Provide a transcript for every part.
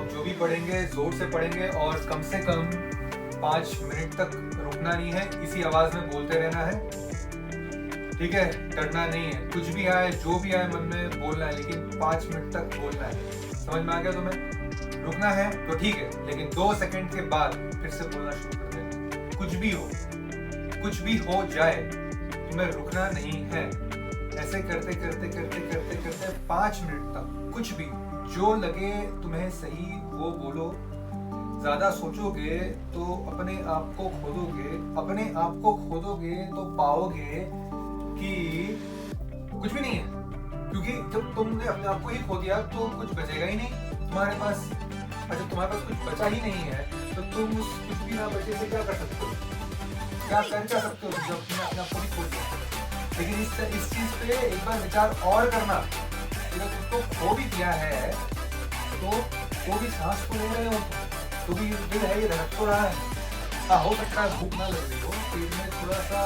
जो भी पढ़ेंगे जोर से पढ़ेंगे और कम से कम 5 मिनट तक रुकना नहीं है, इसी आवाज में बोलते रहना है, ठीक है। डरना नहीं है, कुछ भी आए जो भी आए मन में बोलना है, लेकिन 5 मिनट तक बोलना है। समझ में आ गया तुम्हें? रुकना है तो ठीक है, लेकिन 2 सेकंड के बाद फिर से बोलना शुरू कर देना। कुछ भी हो जाए, तुम्हें रुकना नहीं है। ऐसे करते करते करते करते करते 5 मिनट तक कुछ भी जो लगे तुम्हें सही वो बोलो। ज्यादा सोचोगे तो अपने आप को खोदोगे तो पाओगे कि कुछ भी नहीं है, क्योंकि जब तुमने अपने आप को ही खो दिया तो कुछ बचेगा ही नहीं तुम्हारे पास। और जब तुम्हारे पास कुछ बचा ही नहीं है तो तुम उस कुछ भी ना बचे से क्या कर सकते हो, क्या कर सकते हो जब तुमने अपने आप को ही खो दिया। लेकिन इस चीज पे एक बार विचार और करना, जब उसको खो भी दिया है तो वो भी सांस तो ले रहे हो, तो भी दिल है ये धड़क तो रहा है। हाँ, हो सकता है भूख ना लग रही हो, पेट में थोड़ा सा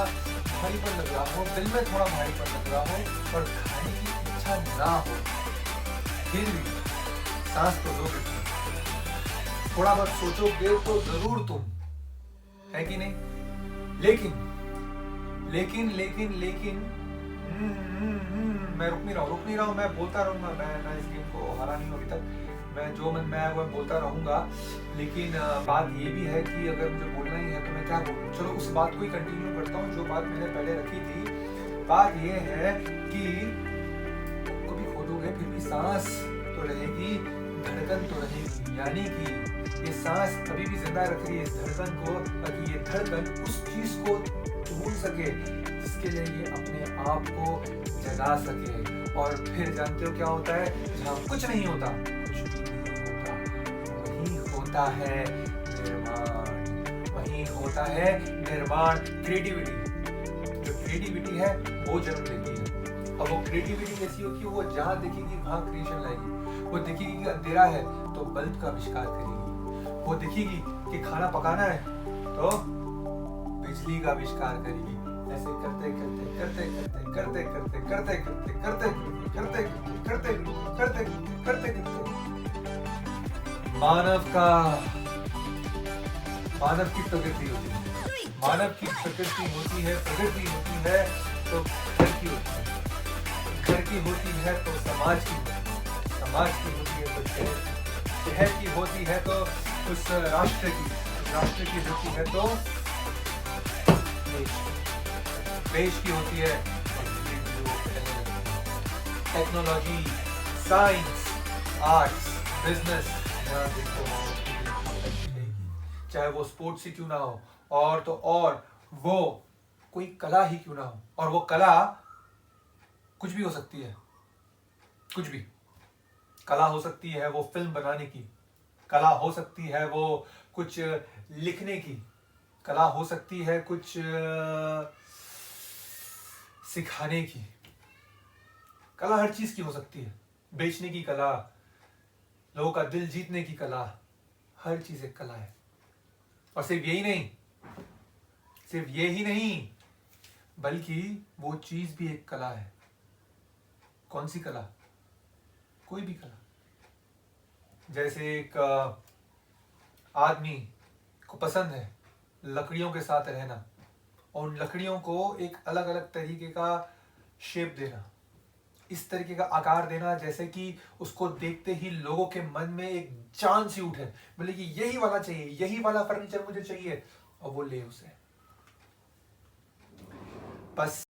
भारीपन लग रहा हो, दिल में थोड़ा भारीपन लग रहा हो, पर खाने की इच्छा ना हो, फिर भी सांस तो लोगे। थोड़ा बहुत सोचोगे तो जरूर तुम, है कि नहीं? लेकिन मैं रुक नहीं रहा हूँ, मैं बोलता रहूंगा। मैं इस गेम को हारा नहीं हूँ अभी तक, मैं जो मन में आया वो बोलता रहूंगा। लेकिन बात ये भी है कि अगर मुझे बोलना ही है तो मैं क्या बोलूँ। चलो उस बात को ही कंटिन्यू करता हूँ जो बात मैंने पहले रखी थी। बात ये है कि कभी खोदोगे फिर भी सांस तो रहेगी, धड़कन तो रहेगी, यानी कि ये सांस अभी भी जिंदा रख रही है इस धड़कन को, ताकि ये धड़कन उस चीज को ढूंढ सके जिसके लिए ये अपने आप को जगा सके। और फिर जानते हो क्या होता है? जहाँ कुछ नहीं होता, कुछ भी नहीं होता, वही होता है निर्माण, वही होता है निर्माण। क्रिएटिविटी, जो क्रिएटिविटी है वो जन्म लेती है। अब वो क्रिएटिविटी कैसी होती है? वो जहाँ देखेगी वहाँ क्रिएशन लाएगी। वो देखेगी कि अंधेरा है तो बल्ब का आविष्कार करेगी। वो देखेगी कि खाना पकाना है तो बिजली का आविष्कार करेगी। ऐसे करते करते करते करते करते करते करते करते करते करते करते करते करते मानव की प्रगति होती है। मानव की प्रकृति होती है, प्रगति होती है तो घर की होती है, घर की होती है तो समाज की होती है, समाज की होती है तो शहर की होती है तो उस राष्ट्र की होती है तो देश की होती है। टेक्नोलॉजी, साइंस, आर्ट्स, बिजनेस, चाहे वो स्पोर्ट्स ही क्यों ना हो, और तो और वो कोई कला ही क्यों ना हो, और वो कला कुछ भी हो सकती है। कुछ भी कला हो सकती है, वो फिल्म बनाने की कला हो सकती है, वो कुछ लिखने की कला हो सकती है, कुछ सिखाने की कला, हर चीज की हो सकती है। बेचने की कला, लोगों का दिल जीतने की कला, हर चीज एक कला है। और सिर्फ यही नहीं बल्कि वो चीज भी एक कला है। कौन सी कला? कोई भी कला। जैसे एक आदमी को पसंद है लकड़ियों के साथ रहना, और उन लकड़ियों को एक अलग अलग तरीके का शेप देना, इस तरीके का आकार देना जैसे कि उसको देखते ही लोगों के मन में एक जान सी उठे, बोले कि यही वाला चाहिए, यही वाला फर्नीचर मुझे चाहिए, और वो ले उसे। बस